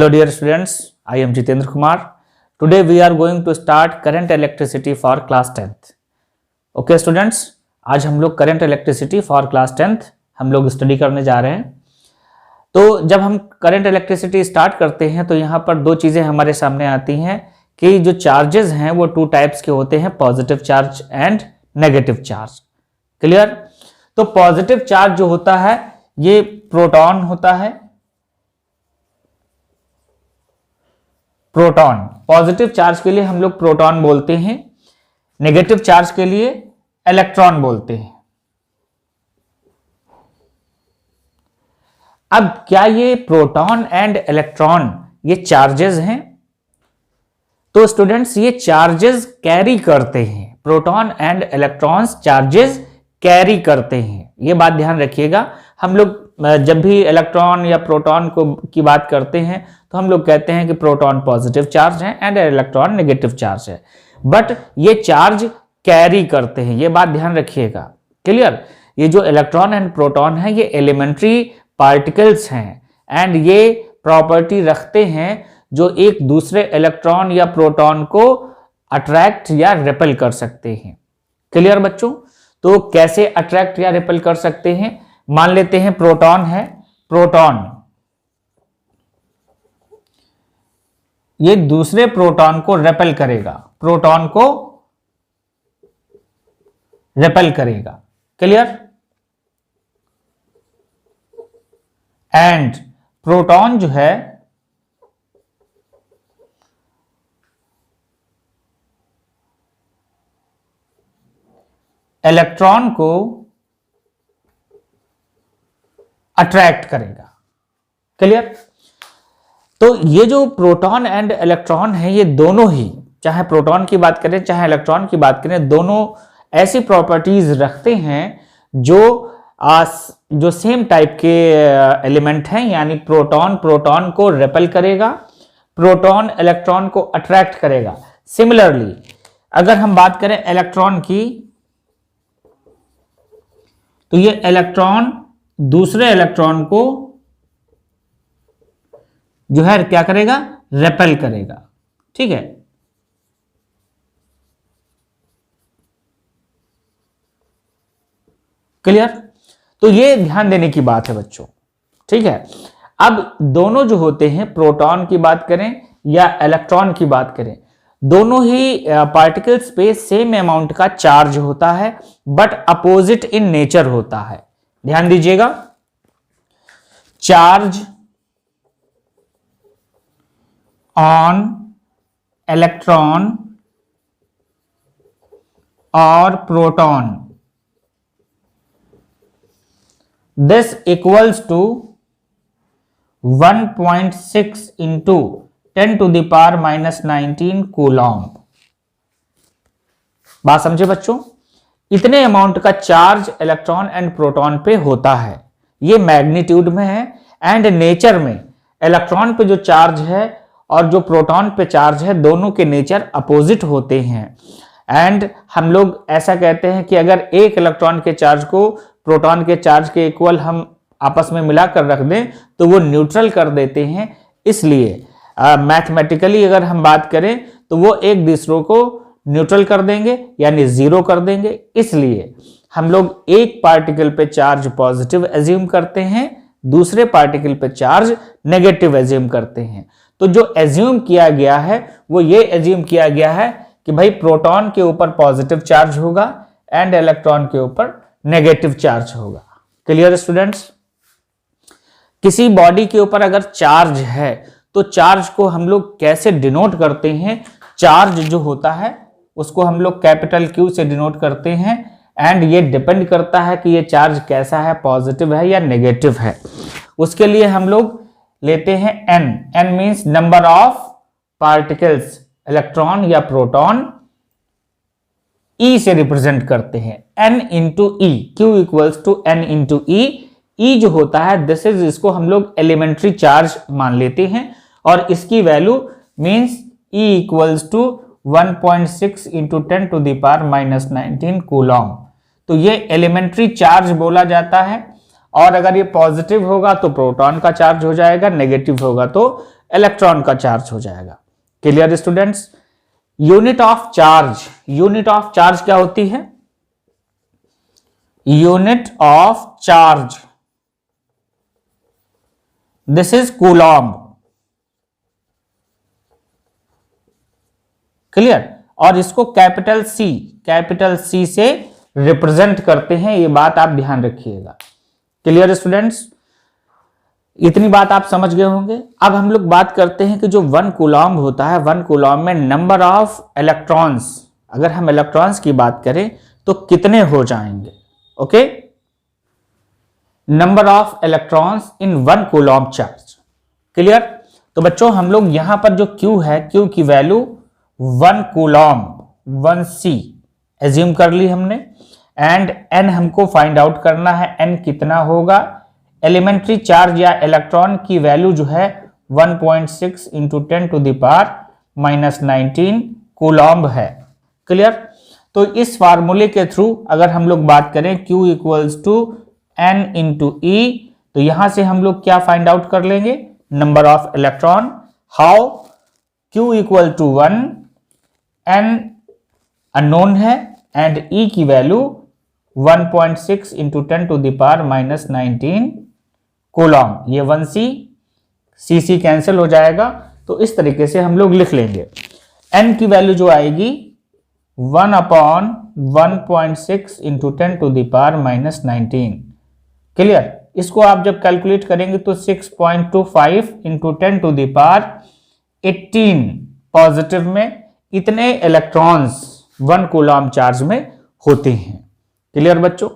Hello dear students, I am Jitendra Kumar. Today we are going to start current electricity for class 10th. Okay students, आज हम लोग current electricity for class 10th हम लोग study करने जा रहे हैं। तो जब हम current electricity स्टार्ट करते हैं तो यहाँ पर दो चीज़ें हमारे सामने आती हैं कि जो चार्जेस हैं वो टू टाइप्स के होते हैं, positive charge and negative charge. Clear? तो पॉजिटिव चार्ज जो होता है ये प्रोटॉन होता है, प्रोटॉन। पॉजिटिव चार्ज के लिए हम लोग प्रोटॉन बोलते हैं, नेगेटिव चार्ज के लिए इलेक्ट्रॉन बोलते हैं। अब क्या ये प्रोटॉन एंड इलेक्ट्रॉन ये चार्जेस हैं? तो स्टूडेंट्स ये चार्जेस कैरी करते हैं, proton and electrons charges carry करते हैं। ये बात ध्यान रखिएगा। हम लोग जब भी इलेक्ट्रॉन या प्रोटॉन की बात करते हैं तो हम लोग कहते हैं कि प्रोटॉन पॉजिटिव चार्ज है एंड इलेक्ट्रॉन नेगेटिव चार्ज है, बट ये चार्ज कैरी करते हैं। ये बात ध्यान रखिएगा। क्लियर? ये जो इलेक्ट्रॉन एंड प्रोटॉन है ये एलिमेंट्री पार्टिकल्स हैं एंड ये प्रॉपर्टी रखते हैं जो एक दूसरे इलेक्ट्रॉन या प्रोटॉन को अट्रैक्ट या रिपेल कर सकते हैं। क्लियर बच्चों? तो कैसे अट्रैक्ट या रिपेल कर सकते हैं? मान लेते हैं प्रोटॉन है, प्रोटॉन ये दूसरे प्रोटॉन को रिपेल करेगा, प्रोटॉन को रिपेल करेगा। क्लियर? एंड प्रोटॉन जो है इलेक्ट्रॉन को अट्रैक्ट करेगा। क्लियर? तो ये जो प्रोटॉन एंड इलेक्ट्रॉन है ये दोनों ही, चाहे प्रोटॉन की बात करें चाहे इलेक्ट्रॉन की बात करें, दोनों ऐसी प्रॉपर्टीज रखते हैं जो सेम टाइप के एलिमेंट हैं, यानी प्रोटॉन प्रोटॉन को रिपेल करेगा, प्रोटॉन इलेक्ट्रॉन को अट्रैक्ट करेगा। सिमिलरली अगर हम बात करें इलेक्ट्रॉन की, तो ये इलेक्ट्रॉन दूसरे इलेक्ट्रॉन को जो है क्या करेगा? रिपेल करेगा। ठीक है? क्लियर? तो ये ध्यान देने की बात है बच्चों। ठीक है? अब दोनों जो होते हैं, प्रोटॉन की बात करें या इलेक्ट्रॉन की बात करें, दोनों ही पार्टिकल्स पे सेम अमाउंट का चार्ज होता है बट अपोजिट इन नेचर होता है। ध्यान दीजिएगा, चार्ज ऑन इलेक्ट्रॉन और proton, this equals to 1.6 into 10 to the power -19 coulomb. बात समझे बच्चों? इतने अमाउंट का चार्ज इलेक्ट्रॉन एंड प्रोटॉन पे होता है। ये मैग्नीट्यूड में है एंड नेचर में इलेक्ट्रॉन पे जो चार्ज है और जो प्रोटॉन पे चार्ज है दोनों के नेचर अपोजिट होते हैं। एंड हम लोग ऐसा कहते हैं कि अगर एक इलेक्ट्रॉन के चार्ज को प्रोटॉन के चार्ज के इक्वल हम आपस में मिलाकर रख दें तो वो न्यूट्रल कर देते हैं। इसलिए मैथमेटिकली अगर हम बात करें तो वो एक दूसरों को न्यूट्रल कर देंगे यानी जीरो कर देंगे। इसलिए हम लोग एक पार्टिकल पे चार्ज पॉजिटिव एज्यूम करते हैं, दूसरे पार्टिकल पे चार्ज नेगेटिव एज्यूम करते हैं। तो जो एज्यूम किया गया है वो ये एज्यूम किया गया है कि भाई प्रोटॉन के ऊपर पॉजिटिव चार्ज होगा एंड इलेक्ट्रॉन के ऊपर नेगेटिव चार्ज होगा। Clear students? किसी बॉडी के ऊपर अगर चार्ज है तो चार्ज को हम लोग कैसे डिनोट करते हैं? चार्ज जो होता है उसको हम लोग कैपिटल Q से डिनोट करते हैं एंड ये डिपेंड करता है कि ये चार्ज कैसा है, पॉजिटिव है या नेगेटिव है। उसके लिए हम लोग लेते हैं N। N means number of particles, electron या प्रोटॉन E से रिप्रेजेंट करते हैं, N into E। Q equals to N into E। E जो होता है दिस इज, इसको हम लोग एलिमेंट्री चार्ज मान लेते हैं और इसकी value means E equals to 1.6 into 10 to the power -19 coulomb. तो ये एलिमेंट्री चार्ज बोला जाता है और अगर ये पॉजिटिव होगा तो प्रोटॉन का चार्ज हो जाएगा, नेगेटिव होगा तो इलेक्ट्रॉन का चार्ज हो जाएगा। Clear students? Unit of charge, unit of charge क्या होती है? Unit of charge, this is coulomb. Clear? और इसको कैपिटल सी से रिप्रेजेंट करते हैं, ये बात आप ध्यान रखिएगा। Clear students? इतनी बात आप समझ गए होंगे। अब हम लोग बात करते हैं कि जो 1 कूलॉम्ब होता है, 1 कूलॉम्ब में नंबर ऑफ इलेक्ट्रॉन्स, अगर हम इलेक्ट्रॉन्स की बात करें तो कितने हो जाएंगे? Okay, number of electrons in 1 coulomb charge. Clear? तो बच्चों हम लोग यहां पर जो Q है, Q की वैल्यू 1 कूलॉम्ब 1C एज्यूम कर ली हमने, एंड N हमको फाइंड आउट करना है, N कितना होगा? एलिमेंट्री चार्ज या इलेक्ट्रॉन की वैल्यू जो है 1.6 into 10 to the power -19 coulomb है। क्लियर? तो इस फार्मूले के थ्रू अगर हम लोग बात करें Q equals to N into E, तो यहां से हम लोग क्या फाइंड आउट कर लेंगे? Number of electron. How? Q equal to 1, N unknown है, एंड E की value 1.6 into 10 to the power -19 coulomb. ये 1C कैंसिल हो जाएगा, तो इस तरीके से हम लोग लिख लेंगे। N की वैल्यू जो आएगी 1/1.6 into 10 to the power -19। Clear? इसको आप जब कैलकुलेट करेंगे तो 6.25 इंटू 10 टू द पावर 18 पॉजिटिव में इतने इलेक्ट्रॉन्स 1 कूलॉम्ब चार्ज में होते हैं। क्लियर बच्चों?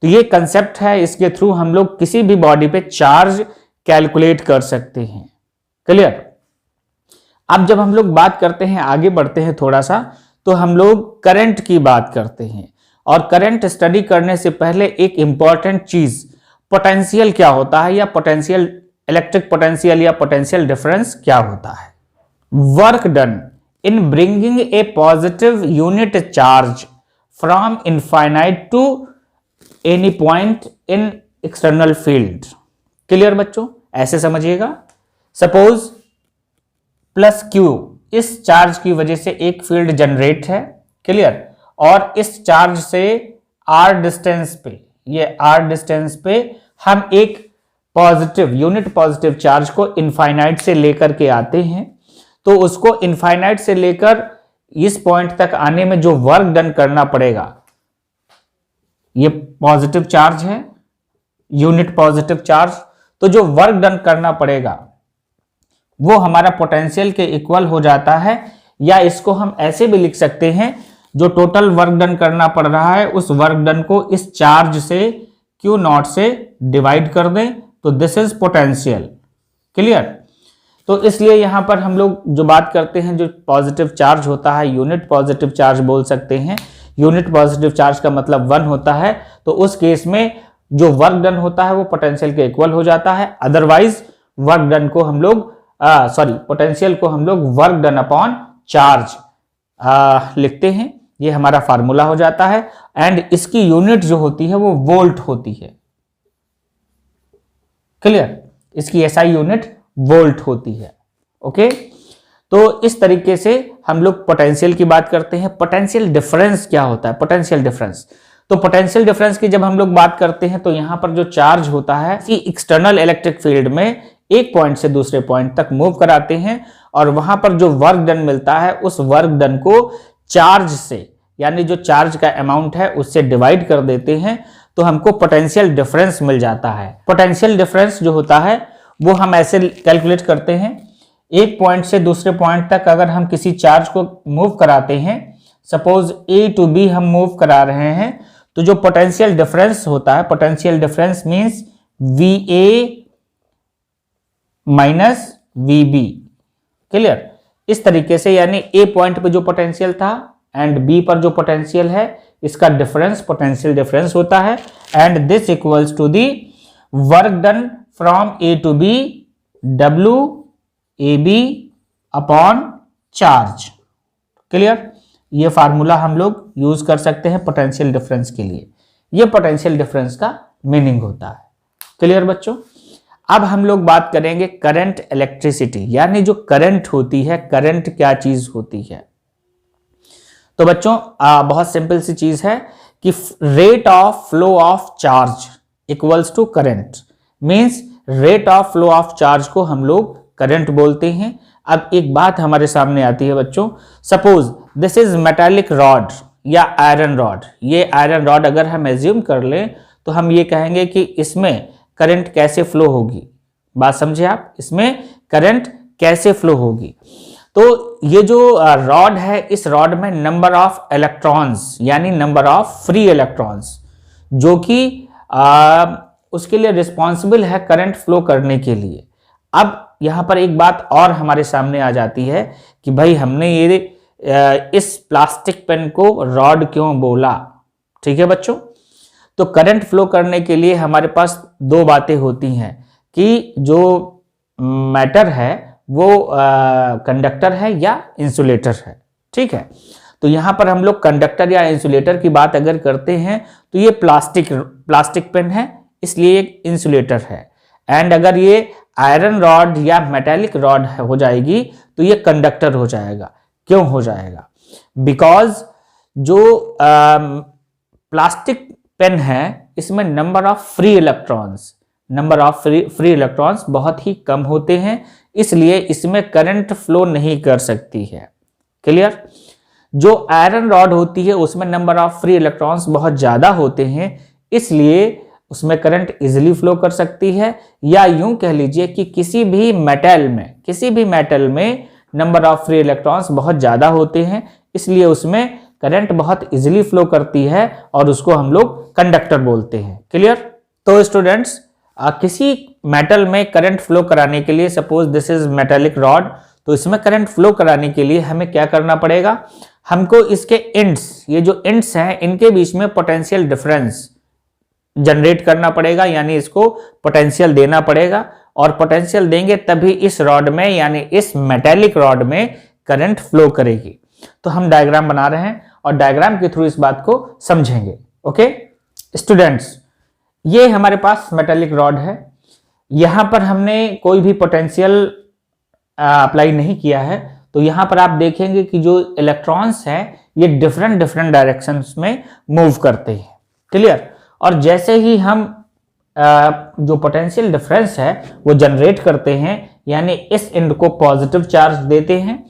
तो ये कंसेप्ट है, इसके थ्रू हम लोग किसी भी बॉडी पे चार्ज कैलकुलेट कर सकते हैं। क्लियर? अब जब हम लोग बात करते हैं, आगे बढ़ते हैं थोड़ा सा, तो हम लोग करंट की बात करते हैं, और करंट स्टडी करने से पहले एक इंपॉर्टेंट चीज पोटेंशियल क्या होता है, या पोटेंशियल, इलेक्ट्रिक पोटेंशियल या पोटेंशियल डिफरेंस क्या होता है। Work done in bringing a positive unit charge from infinite to any point in external field. Clear बच्चों? ऐसे समझिएगा, सपोज प्लस Q, इस चार्ज की वजह से एक फील्ड जनरेट है। क्लियर? और इस चार्ज से R डिस्टेंस पे, ये R डिस्टेंस पे हम एक पॉजिटिव यूनिट पॉजिटिव चार्ज को इनफाइनाइट से लेकर के आते हैं, तो उसको इनफाइनाइट से लेकर इस पॉइंट तक आने में जो वर्क डन करना पड़ेगा, ये पॉजिटिव चार्ज है, यूनिट पॉजिटिव चार्ज, तो जो वर्क डन करना पड़ेगा वो हमारा पोटेंशियल के इक्वल हो जाता है, या इसको हम ऐसे भी लिख सकते हैं, जो टोटल वर्क डन करना पड़ रहा है उस वर्क डन को इस चार्ज से Q0 से डिवाइड कर दें, तो दिस इज पोटेंशियल। क्लियर? तो इसलिए यहां पर हम लोग जो बात करते हैं, जो पॉजिटिव चार्ज होता है यूनिट पॉजिटिव चार्ज बोल सकते हैं। यूनिट पॉजिटिव चार्ज का मतलब 1 होता है, तो उस केस में जो वर्क डन होता है वो पोटेंशियल के इक्वल हो जाता है। अदरवाइज वर्क डन को हम लोग पोटेंशियल को हम लोग वर्क डन अपॉन चार्ज लिखते हैं। ये हमारा फार्मूला हो जाता है, एंड इसकी यूनिट जो होती है वो वोल्ट होती है। क्लियर? इसकी SI यूनिट वोल्ट होती है। ओके, तो इस तरीके से हम लोग पोटेंशियल की बात करते हैं। पोटेंशियल डिफरेंस क्या होता है? पोटेंशियल डिफरेंस, तो पोटेंशियल डिफरेंस की जब हम लोग बात करते हैं, तो यहां पर जो चार्ज होता है एक्सटर्नल इलेक्ट्रिक फील्ड में एक पॉइंट से दूसरे पॉइंट तक मूव कराते हैं, और वहां पर जो वर्क डन मिलता है उस वर्क डन को चार्ज से, यानी जो चार्ज का अमाउंट है उससे डिवाइड कर देते हैं, तो हमको पोटेंशियल डिफरेंस मिल जाता है। पोटेंशियल डिफरेंस जो होता है वो हम ऐसे कैलकुलेट करते हैं, एक पॉइंट से दूसरे पॉइंट तक अगर हम किसी चार्ज को मूव कराते हैं, सपोज A टू B हम मूव करा रहे हैं, तो जो पोटेंशियल डिफरेंस होता है, potential difference means VA minus VB। Clear? इस तरीके से, यानी A पॉइंट पे जो पोटेंशियल था एंड B पर जो पोटेंशियल है, इसका डिफरेंस पोटेंशियल डिफरेंस होता है, and this equals to the work done from A to B WAB upon charge. Clear? ये फार्मूला हम लोग यूज कर सकते हैं पोटेंशियल डिफरेंस के लिए। ये पोटेंशियल डिफरेंस का मीनिंग होता है। क्लियर बच्चों? अब हम लोग बात करेंगे करंट इलेक्ट्रिसिटी, यानी जो करंट होती है, करंट क्या चीज होती है। तो बच्चों बहुत सिंपल सी चीज है कि rate of flow of charge equals to current, means rate of flow of charge को हम लोग करंट बोलते हैं। अब एक बात हमारे सामने आती है बच्चों, suppose this is metallic rod या आयरन रॉड। ये आयरन रॉड अगर हम एज्यूम कर लें तो हम ये कहेंगे कि इसमें करंट कैसे फ्लो होगी। बात समझे आप, इसमें करंट कैसे फ्लो होगी। तो ये जो रॉड है, इस रॉड में नंबर ऑफ इलेक्ट्रॉन्स यानी नंबर ऑफ फ्री इलेक्ट्रॉन्स जो कि उसके लिए रिस्पॉन्सिबल है करंट फ्लो करने के लिए। अब यहां पर एक बात और हमारे सामने आ जाती है कि भाई हमने ये इस प्लास्टिक पेन को रॉड क्यों बोला। ठीक है बच्चों, तो करंट फ्लो करने के लिए हमारे पास दो बातें होती हैं कि जो मैटर है वो कंडक्टर है या इंसुलेटर है। ठीक है, तो यहां पर हम लोग कंडक्टर या इंसुलेटर की बात अगर करते हैं तो ये प्लास्टिक पेन है, इसलिए एक इंसुलेटर है। एंड अगर ये आयरन रॉड या मेटालिक रॉड हो जाएगी तो ये कंडक्टर हो जाएगा। क्यों हो जाएगा? बिकॉज जो प्लास्टिक पेन है इसमें नंबर ऑफ फ्री इलेक्ट्रॉन्स बहुत ही कम होते हैं, इसलिए इसमें करंट फ्लो नहीं कर सकती है। क्लियर? जो आयरन रॉड होती है उसमें नंबर ऑफ फ्री इलेक्ट्रॉन्स बहुत ज्यादा होते हैं, इसलिए उसमें करंट इजीली फ्लो कर सकती है। या यूं कह लीजिए कि किसी भी मेटल में नंबर ऑफ फ्री इलेक्ट्रॉन्स बहुत ज्यादा होते हैं, इसलिए उसमें करंट बहुत इजीली फ्लो करती है और उसको हम लोग कंडक्टर बोलते हैं। क्लियर? तो स्टूडेंट्स, किसी मेटल में करंट फ्लो कराने के लिए, suppose this is metallic rod, तो इसमें करंट फ्लो कराने के लिए हमें क्या करना पड़ेगा? हमको इसके एंड्स, ये जो एंड्स हैं, इनके बीच में पोटेंशियल डिफरेंस जनरेट करना पड़ेगा, यानी इसको पोटेंशियल देना पड़ेगा। और पोटेंशियल देंगे तभी इस रॉड में, यानी इस मेटालिक रॉड में करंट फ्लो करेगी। तो हम डायग्राम बना रहे हैं और डायग्राम के थ्रू इस बात को समझेंगे। ओके स्टूडेंट्स, ये हमारे पास मेटालिक रॉड है, यहां पर हमने कोई भी पोटेंशियल अप्लाई नहीं किया है। तो यहां पर आप देखेंगे कि जो इलेक्ट्रॉन्स हैं ये डिफरेंट डायरेक्शंस में मूव करते हैं। क्लियर? और जैसे ही हम जो पोटेंशियल डिफरेंस है वो जनरेट करते हैं, यानी इस एंड को पॉजिटिव चार्ज देते हैं,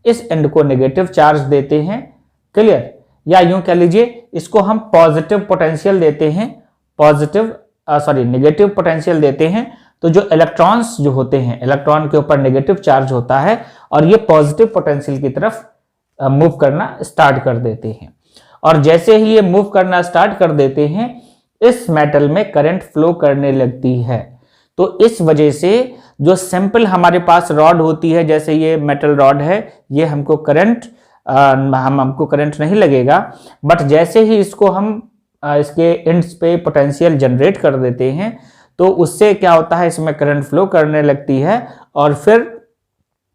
इस एंड को नेगेटिव चार्ज देते हैं। क्लियर? या यूं कह लीजिए इसको हम पॉजिटिव पोटेंशियल देते हैं, नेगेटिव पोटेंशियल देते हैं। तो जो इलेक्ट्रॉन्स जो होते हैं, इलेक्ट्रॉन के ऊपर नेगेटिव चार्ज होता है और ये पॉजिटिव पोटेंशियल की तरफ मूव करना स्टार्ट कर देते हैं। और जैसे ही ये मूव करना स्टार्ट कर देते हैं, इस मेटल में करंट फ्लो करने लगती है। तो इस वजह से जो सिंपल हमारे पास रॉड होती है, जैसे ये मेटल रॉड है, ये हमको करंट नहीं लगेगा। बट जैसे ही इसको हम इसके एंड्स पे पोटेंशियल जनरेट कर देते हैं तो उससे क्या होता है, इसमें करंट फ्लो करने लगती है और फिर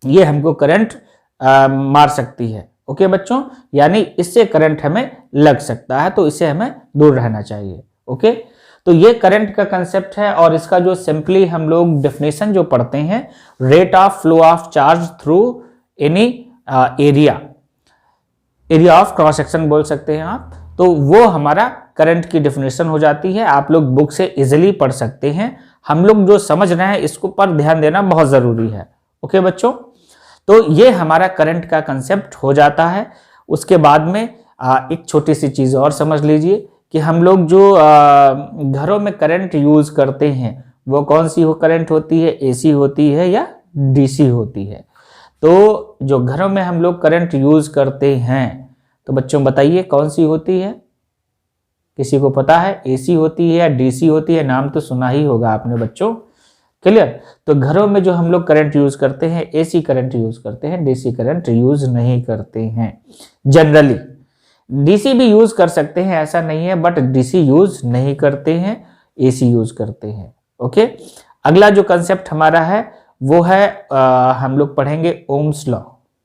ये हमको करंट मार सकती है। ओके बच्चों, यानी इससे करंट हमें लग सकता है, तो इससे हमें दूर रहना चाहिए। ओके, तो ये करंट का कंसेप्ट है और इसका जो सिंपली हम लोग डेफिनेशन जो पढ़ते हैं, rate of flow of charge through any area of cross section बोल सकते हैं आप। तो वो हमारा करंट की डेफिनेशन हो जाती है। आप लोग बुक से इजीली पढ़ सकते हैं। हम लोग जो समझ रहे हैं इसको पर ध्यान देना बहुत जरूरी है। ओके बच्चों, तो ये हमारा करंट का कंसेप्ट हो जाता है। उसके बाद में एक छोटी सी चीज और समझ लीजिए कि हम लोग जो घरों में करंट यूज करते हैं वो कौन सी करंट होती है, एसी होती है या डीसी होती है। तो जो घरों में हम लोग करंट यूज करते हैं तो बच्चों बताइए कौन सी होती है? किसी को पता है? एसी होती है या डीसी होती है? नाम तो सुना ही होगा आपने बच्चों। क्लियर? तो घरों में जो हम लोग करंट यूज करते हैं, एसी करंट यूज करते हैं, डीसी करंट यूज नहीं करते हैं जनरली। डीसी भी यूज कर सकते हैं, ऐसा नहीं है, बट डीसी यूज नहीं करते हैं, एसी यूज करते हैं। ओके, अगला जो कंसेप्ट हमारा है वो है हम लोग पढ़ेंगे ओम्स लॉ।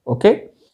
ओके,